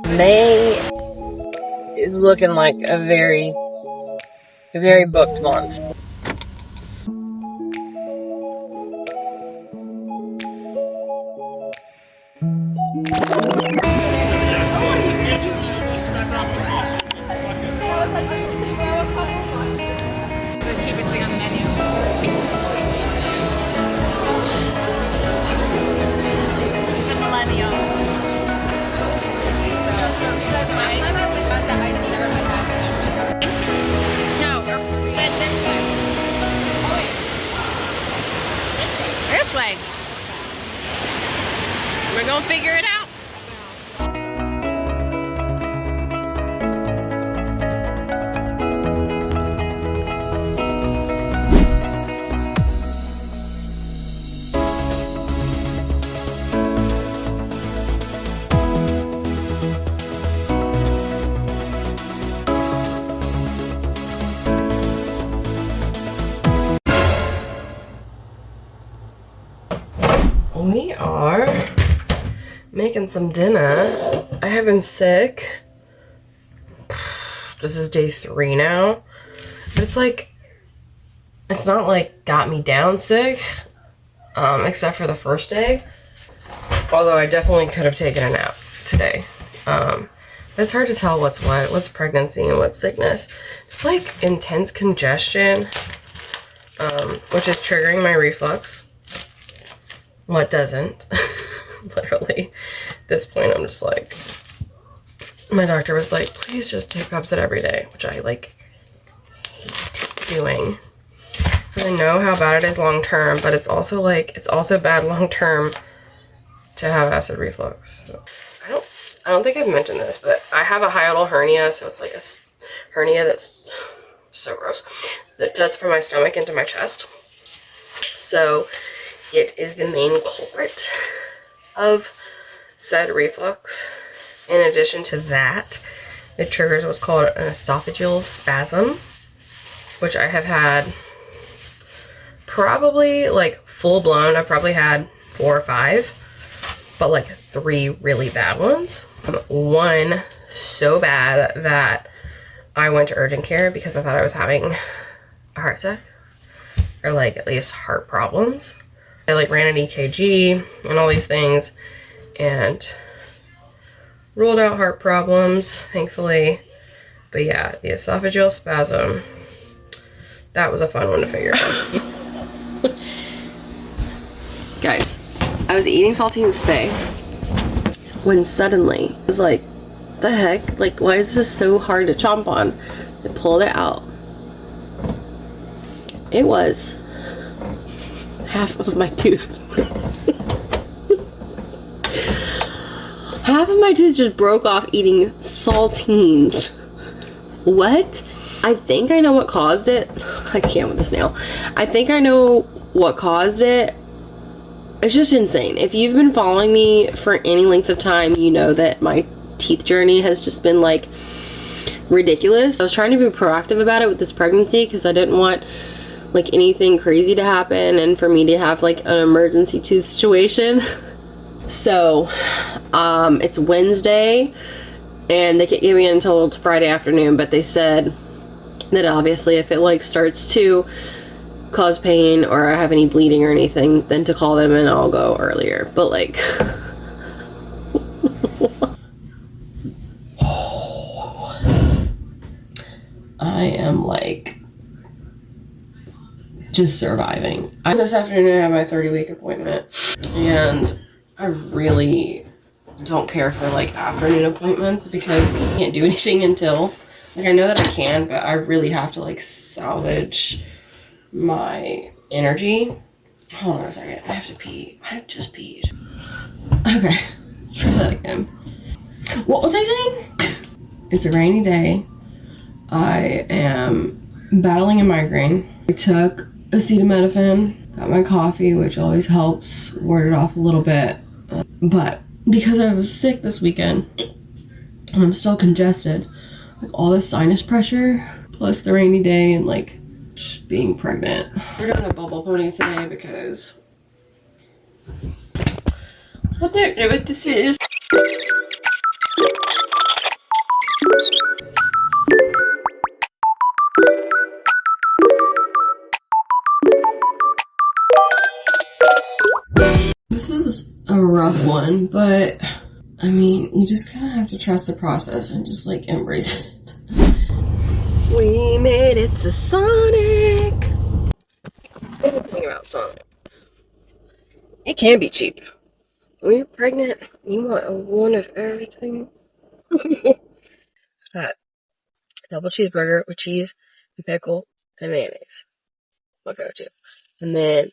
May is looking like a very booked month. The cheapest thing on the menu. It's a millennial. Just because last time I went got that I just never went back. No. Oh wait. This way. We're gonna figure it out. We are making some dinner. I have been sick. This is day 3 now. But it's like, it's not like got me down sick, except for the first day. Although I definitely could have taken a nap today. But it's hard to tell what's what, what's pregnancy and what's sickness. Just like intense congestion, which is triggering my reflux. What doesn't? Literally, at this point, I'm just like, my doctor was like, please just take Pepcid every day, which I like hate doing. Because I know how bad it is long term, but it's also like, it's also bad long term to have acid reflux. So, I don't think I've mentioned this, but I have a hiatal hernia, so it's like a hernia that's so gross. That's from my stomach into my chest. So it is the main culprit of said reflux. In addition to that, it triggers what's called an esophageal spasm, which I have had probably like full blown. I've probably had 4 or 5, but like 3 really bad ones. One so bad that I went to urgent care because I thought I was having a heart attack, or like at least heart problems. I like ran an EKG and all these things and ruled out heart problems, thankfully. But yeah, the esophageal spasm, that was a fun one to figure out. Guys, I was eating saltines today when suddenly I was like, the heck? Like, why is this so hard to chomp on? I pulled it out. It was half of my tooth. Half of my tooth just broke off eating saltines. What? I think I know what caused it. I can't with this nail. I think I know what caused it. It's just insane. If you've been following me for any length of time, you know that my teeth journey has just been like ridiculous. I was trying to be proactive about it with this pregnancy because I didn't want like anything crazy to happen and for me to have like an emergency tooth situation. So it's Wednesday and they can't give me until Friday afternoon, but they said that obviously if it like starts to cause pain or I have any bleeding or anything, then to call them and I'll go earlier. But like I am like just surviving. This afternoon I have my 30-week appointment and I really don't care for like afternoon appointments because I can't do anything until, like, I know that I can, but I really have to like salvage my energy. Hold on a second, I have to pee. I just peed. Okay, let's try that again. What was I saying? It's a rainy day. I am battling a migraine. I took acetaminophen, got my coffee, which always helps ward it off a little bit. But because I was sick this weekend and I'm still congested, like all this sinus pressure, plus the rainy day and like just being pregnant. We're doing a bubble pony today because I don't know what this is. one, but I mean, you just kind of have to trust the process and just like embrace it. We made it to Sonic. Here's the thing about Sonic. It can be cheap. When you're pregnant, you want a one of everything. That double cheeseburger with cheese, and pickle, and mayonnaise. I'll go to. And then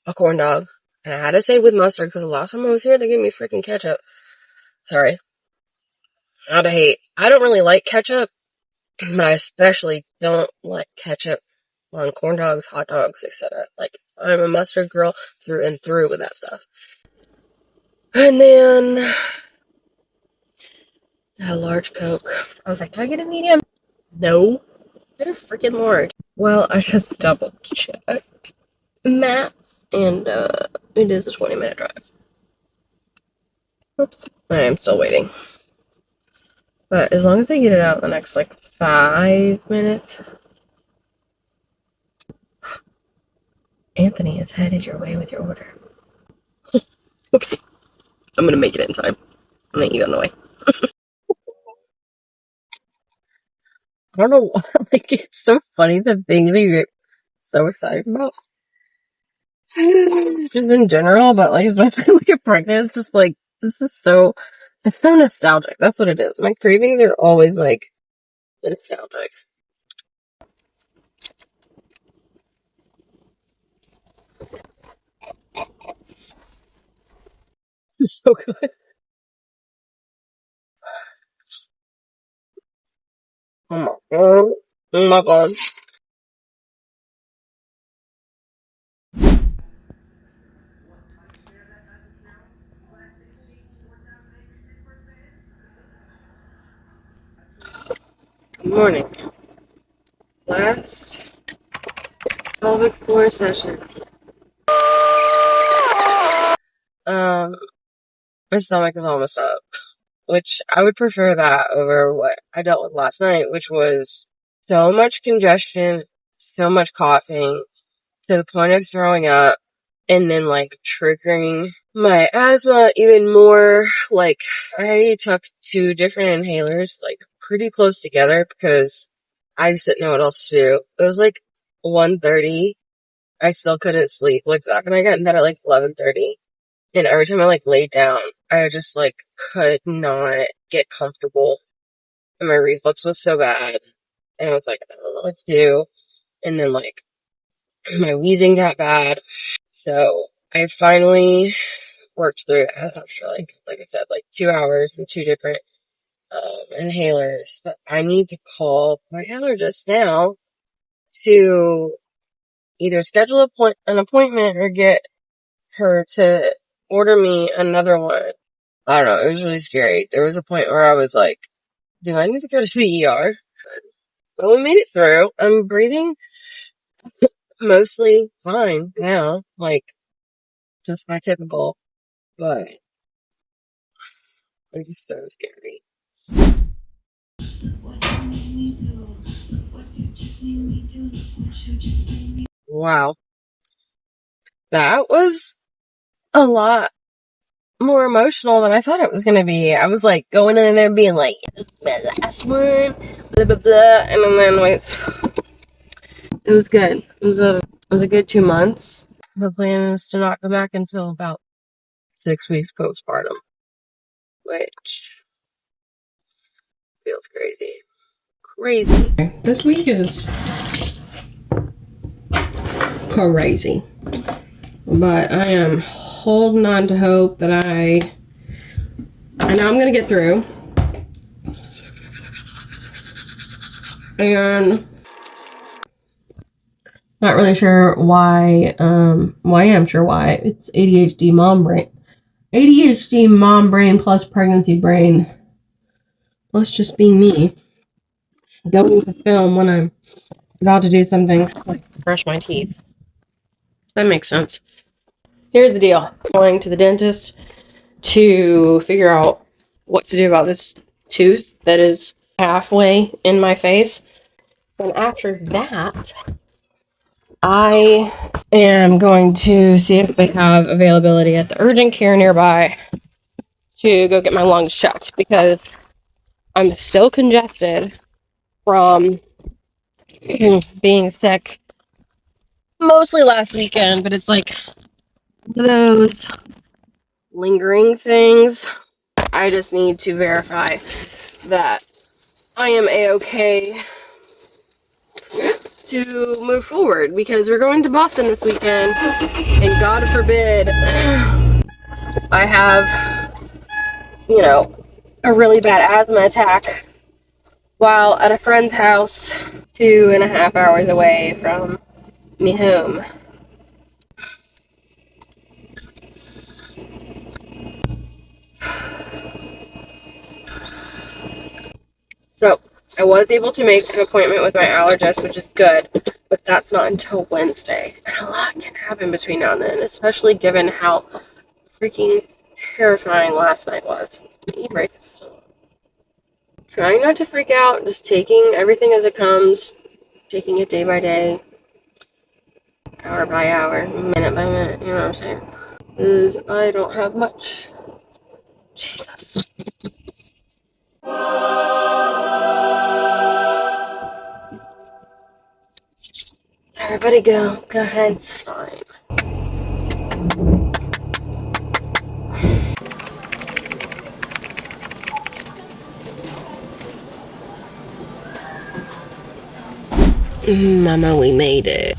a corn dog. And I had to say with mustard because the last time I was here, they gave me freaking ketchup. Sorry. Out of hate. I don't really like ketchup, but I especially don't like ketchup on corn dogs, hot dogs, etc. Like, I'm a mustard girl through and through with that stuff. And then a large Coke. I was like, do I get a medium? No. Get a freaking large. Well, I just double checked maps, and it is a 20-minute drive. Oops. I am still waiting. But as long as they get it out in the next, like, 5 minutes. Anthony is headed your way with your order. Okay. I'm gonna make it in time. I'm gonna eat on the way. I don't know why, like, it's so funny the thing that you get so excited about. Just in general, but, like, especially when you're pregnant, it's just like, it's so nostalgic. That's what it is. My cravings are always, like, nostalgic. It's so good. Oh my god. Oh my god. Good morning. Last pelvic floor session. My stomach is almost up, which I would prefer that over what I dealt with last night, which was so much congestion, so much coughing, to the point of throwing up, and then, like, triggering my asthma even more. Like, I took 2 different inhalers, like, pretty close together because I just didn't know what else to do. It was, like, 1:30. I still couldn't sleep. Like, Zach and I got in bed at, like, 11:30. And every time I, like, laid down, I just, like, could not get comfortable. And my reflux was so bad. And I was like, I don't know what to do. And then, like, my wheezing got bad. So I finally worked through it after, like I said, like 2 hours and 2 different inhalers. But I need to call my allergist now to either schedule an appointment or get her to order me another one. I don't know. It was really scary. There was a point where I was like, do I need to go to the ER? But we made it through. I'm breathing mostly fine now. Like, just my typical. But it's just so scary. Wow. That was a lot more emotional than I thought it was going to be. I was like going in there being like, this is my last one, blah, blah, blah. And then wait, it was good. It was a good 2 months. The plan is to not go back until about 6 weeks postpartum, which feels crazy. Crazy. This week is crazy. But I am holding on to hope that I know I'm going to get through. And not really sure why, I am sure why. It's ADHD mom brain. ADHD mom brain plus pregnancy brain. Plus just being me. Going to film when I'm about to do something like brush my teeth. Does that make sense? Here's the deal. I'm going to the dentist to figure out what to do about this tooth that is halfway in my face. And after that, I am going to see if they have availability at the urgent care nearby to go get my lungs checked because I'm still congested from being sick mostly last weekend, but it's like one of those lingering things. I just need to verify that I am a-okay to move forward because we're going to Boston this weekend, and God forbid I have, you know, a really bad asthma attack while at a friend's house 2.5 hours away from me home. So I was able to make an appointment with my allergist, which is good, but that's not until Wednesday. And a lot can happen between now and then, especially given how freaking terrifying last night was. E-break is still trying not to freak out, just taking everything as it comes, taking it day by day, hour by hour, minute by minute, you know what I'm saying? Because I don't have much. Jesus. Everybody go. Go ahead, it's fine. Mama, we made it.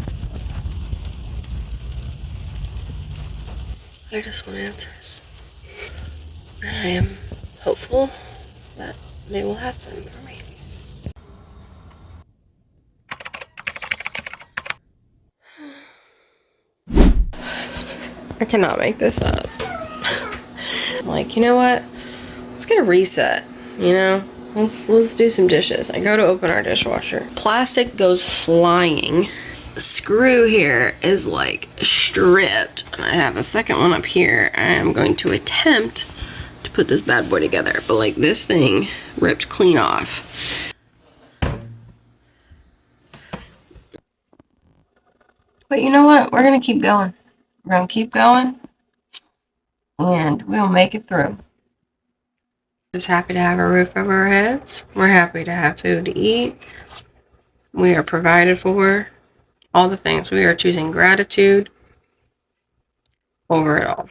I just want answers. And I am hopeful that they will have them for me. I cannot make this up. Like, you know what? Let's get a reset, you know? Let's do some dishes. I go to open our dishwasher. Plastic goes flying. The screw here is like stripped. And I have a second one up here. I am going to attempt to put this bad boy together. But like this thing ripped clean off. But you know what? We're going to keep going. We're going to keep going. And we'll make it through. Just happy to have a roof over our heads. We're happy to have food to eat. We are provided for. All the things. We are choosing gratitude over it all.